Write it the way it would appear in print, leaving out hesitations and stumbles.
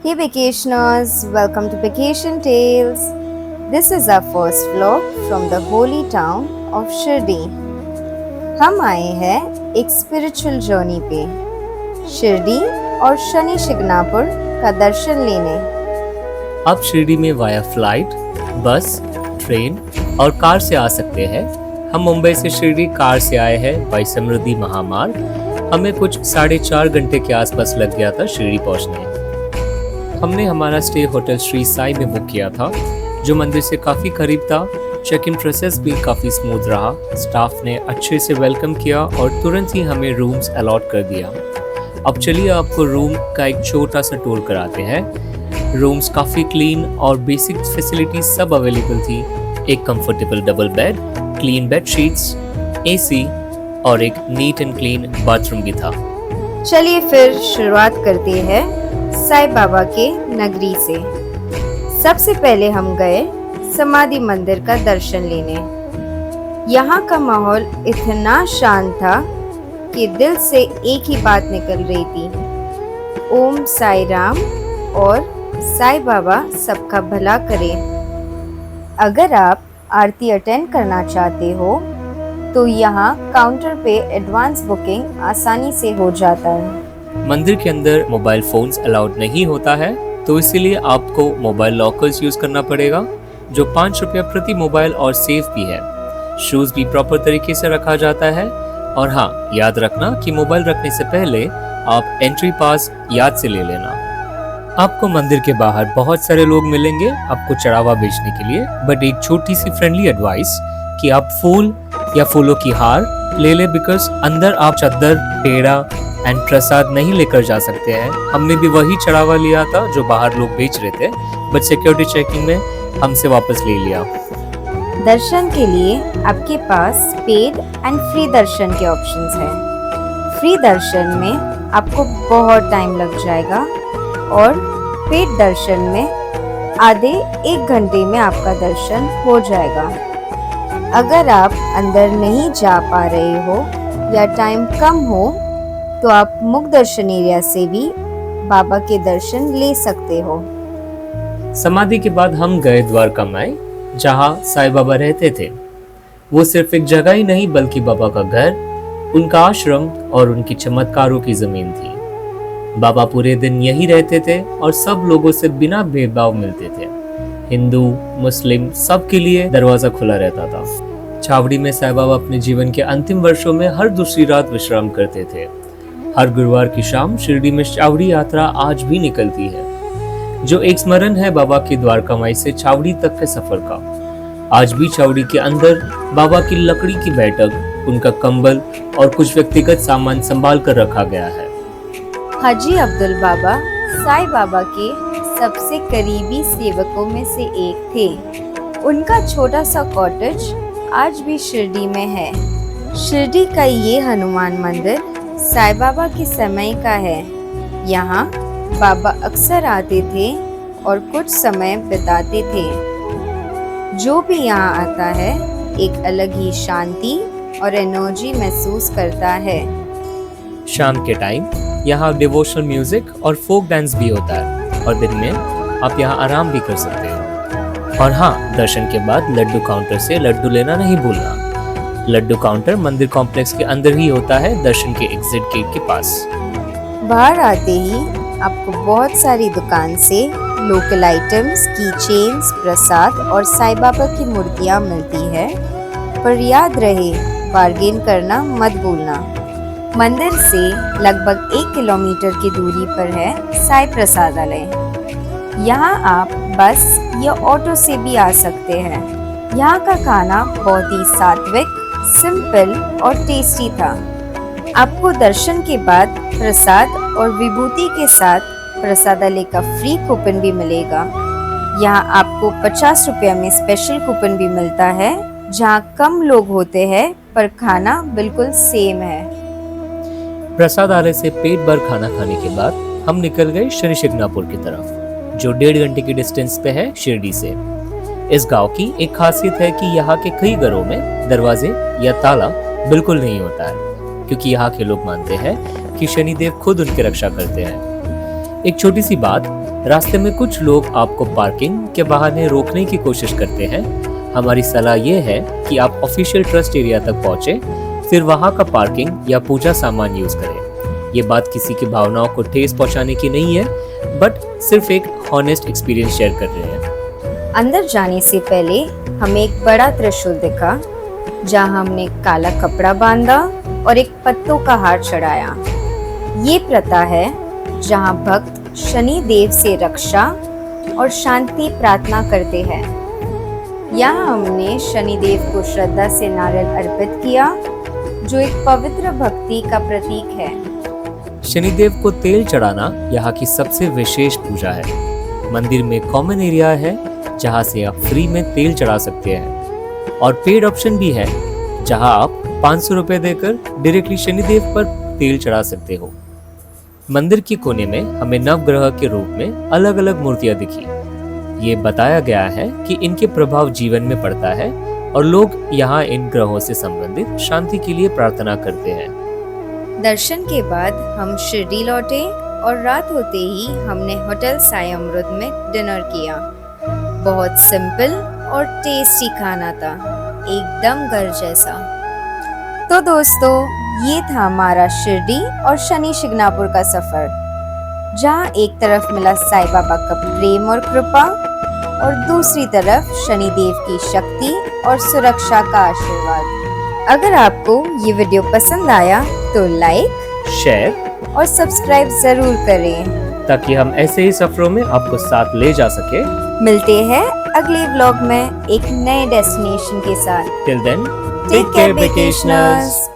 Hey vacationers, welcome to Vacation Tales. This is our first vlog from the holy town of Shirdi. हम आए हैं एक spiritual journey पे, शिरडी और शनि शिंगणापुर का दर्शन लेने। आप शिरडी में वाया फ्लाइट, बस, ट्रेन और कार से आ सकते हैं। हम मुंबई से शिरडी कार से आए हैं बाई समृद्धि महामार्ग। हमें कुछ 4.5 घंटे के आसपास लग गया था शिरडी पहुंचने। हमने हमारा स्टे होटल श्री साई में बुक किया था, जो मंदिर से काफ़ी करीब था। चेक इन प्रोसेस भी काफ़ी स्मूथ रहा। स्टाफ ने अच्छे से वेलकम किया और तुरंत ही हमें रूम्स अलॉट कर दिया। अब चलिए आपको रूम का एक छोटा सा टूर कराते हैं। रूम्स काफ़ी क्लीन और बेसिक फैसिलिटीज सब अवेलेबल थी। एक comfortable double bed, clean bed sheets, AC और एक नीट एंड क्लीन बाथरूम भी था। चलिए फिर शुरुआत करते हैं साईं बाबा के नगरी से। सबसे पहले हम गए समाधि मंदिर का दर्शन लेने। यहाँ का माहौल इतना शांत था कि दिल से एक ही बात निकल रही थी, ओम साई राम और साईं बाबा सबका भला करे। अगर आप आरती अटेंड करना चाहते हो तो यहाँ काउंटर पे एडवांस बुकिंग आसानी से हो जाता है। मंदिर के अंदर मोबाइल फोन्स अलाउड नहीं होता है, तो इसीलिए आपको मोबाइल लॉकर्स यूज करना पड़ेगा, जो 5 रुपया प्रति मोबाइल और सेफ भी है। शूज भी प्रॉपर तरीके से रखा जाता है। और हाँ, याद रखना कि मोबाइल रखने से पहले आप एंट्री पास याद से ले लेना। आपको मंदिर के बाहर बहुत सारे लोग मिलेंगे आपको चढ़ावा बेचने के लिए, बट एक छोटी सी फ्रेंडली एडवाइस कि आप फूल या फूलों की हार ले ले, बिकॉज अंदर आप चद्दर, पेड़ा एंड प्रसाद नहीं लेकर जा सकते हैं। हमने भी वही चढ़ावा लिया था जो बाहर लोग बेच रहे थे, बट सिक्योरिटी चेकिंग में हमसे वापस ले लिया। दर्शन के लिए आपके पास पेड एंड फ्री दर्शन के ऑप्शंस हैं। फ्री दर्शन में आपको बहुत टाइम लग जाएगा और पेड दर्शन में आधे 1 घंटे में आपका दर्शन हो जाएगा। अगर आप अंदर नहीं जा पा रहे हो या टाइम कम हो तो आप मुख दर्शन एरिया से भी बाबा के दर्शन ले सकते हो। समाधि के बाद हम गए द्वारका माई, जहाँ साईं बाबा रहते थे। वो सिर्फ एक जगह ही नहीं बल्कि बाबा का घर, उनका आश्रम और उनकी चमत्कारों की जमीन थी। बाबा पूरे दिन यही रहते थे और सब लोगों से बिना भेदभाव मिलते थे। हिंदू, मुस्लिम सबके लिए दरवाजा खुला रहता था। छावड़ी में साईं बाबा अपने जीवन के अंतिम वर्षों में हर दूसरी रात विश्राम करते थे। हर गुरुवार की शाम शिरडी में छावड़ी यात्रा आज भी निकलती है, जो एक स्मरण है बाबा की द्वारका माई से छावड़ी तक के सफर का। आज भी छावड़ी के अंदर बाबा की लकड़ी की बैठक, उनका कंबल और कुछ व्यक्तिगत सामान संभाल कर रखा गया है। हाजी अब्दुल बाबा साईं बाबा के सबसे करीबी सेवकों में से एक थे। उनका छोटा सा कॉटेज आज भी शिरडी में है। शिरडी का ये हनुमान मंदिर साईं बाबा के समय का है। यहाँ बाबा अक्सर आते थे और कुछ समय बिताते थे। जो भी यहाँ आता है एक अलग ही शांति और एनर्जी महसूस करता है। शाम के टाइम यहाँ डिवोशनल म्यूजिक और फोक डांस भी होता है और दिन में आप यहाँ आराम भी कर सकते हैं। और हाँ, दर्शन के बाद लड्डू काउंटर से लड्डू लेना नहीं भूलना। लड्डू काउंटर मंदिर कॉम्प्लेक्स के अंदर ही होता है, दर्शन के एग्जिट गेट के पास। बाहर आते ही आपको बहुत सारी दुकान से लोकल आइटम्स, की चेन्स, प्रसाद और साईं बाबा की मूर्तियाँ मिलती है, पर याद रहे बार्गेन करना मत भूलना। मंदिर से लगभग 1 किलोमीटर की दूरी पर है साईं प्रसादालय। यहाँ आप बस या ऑटो से भी आ सकते हैं। यहाँ का खाना बहुत ही सात्विक, सिंपल और टेस्टी था। आपको दर्शन के बाद प्रसाद और विभूति के साथ प्रसादालय का फ्री कूपन भी मिलेगा। यहाँ आपको 50 रुपया में स्पेशल कूपन भी मिलता है, जहाँ कम लोग होते हैं पर खाना बिल्कुल सेम है। प्रसादालय से पेट भर खाना खाने के बाद हम निकल गए शनि शिंगणापुर की तरफ, जो 1.5 घंटे की डिस्टेंस पे है शिरडी से। इस गांव की एक खासियत है कि यहाँ के कई घरों में दरवाजे या ताला बिल्कुल नहीं होता है, क्योंकि यहाँ के लोग मानते हैं कि शनिदेव खुद उनकी रक्षा करते हैं। एक छोटी सी बात, रास्ते में कुछ लोग आपको पार्किंग के बहाने रोकने की कोशिश करते हैं। हमारी सलाह ये है कि आप ऑफिशियल ट्रस्ट एरिया तक पहुंचे, फिर वहां का पार्किंग या पूजा सामान यूज करें। ये बात किसी की भावनाओं को ठेस पहुंचाने की नहीं है, बट सिर्फ एक हॉनेस्ट एक्सपीरियंस शेयर कर रहे हैं। अंदर जाने से पहले हमें एक बड़ा त्रिशूल दिखा, जहां हमने काला कपड़ा बांधा और एक पत्तों का हार चढ़ाया। ये प्रथा है जहां भक्त शनि देव से रक्षा और शांति प्रार्थना करते हैं। यहाँ हमने शनि देव को श्रद्धा से नारियल अर्पित किया, जो एक पवित्र भक्ति का प्रतीक है। शनिदेव को तेल चढ़ाना यहाँ की सबसे विशेष पूजा है। मंदिर में कॉमन एरिया है जहाँ से आप फ्री में तेल चढ़ा सकते हैं, और पेड ऑप्शन भी है जहाँ आप 500 रुपए देकर डायरेक्टली शनिदेव पर तेल चढ़ा सकते हो। मंदिर के कोने में हमें नवग्रह के रूप में अलग अलग मूर्तियां दिखी। ये बताया गया है कि इनके प्रभाव जीवन में पड़ता है और लोग यहाँ इन ग्रहों से संबंधित शांति के लिए प्रार्थना करते हैं। दर्शन के बाद हम शिरडी लौटे और रात होते ही हमने होटल साई अमृत में डिनर किया। बहुत सिंपल और टेस्टी खाना था, एकदम घर जैसा। तो दोस्तों, ये था हमारा शिरडी और शनि शिंगणापुर का सफर, जहाँ एक तरफ मिला साईं बाबा का प्रेम और कृपा और दूसरी तरफ शनि देव की शक्ति और सुरक्षा का आशीर्वाद। अगर आपको ये वीडियो पसंद आया तो लाइक, शेयर और सब्सक्राइब जरूर करें, ताकि हम ऐसे ही सफरों में आपको साथ ले जा सके। मिलते हैं अगले व्लॉग में एक नए डेस्टिनेशन के साथ। Till then, take care वेकेशनर्स।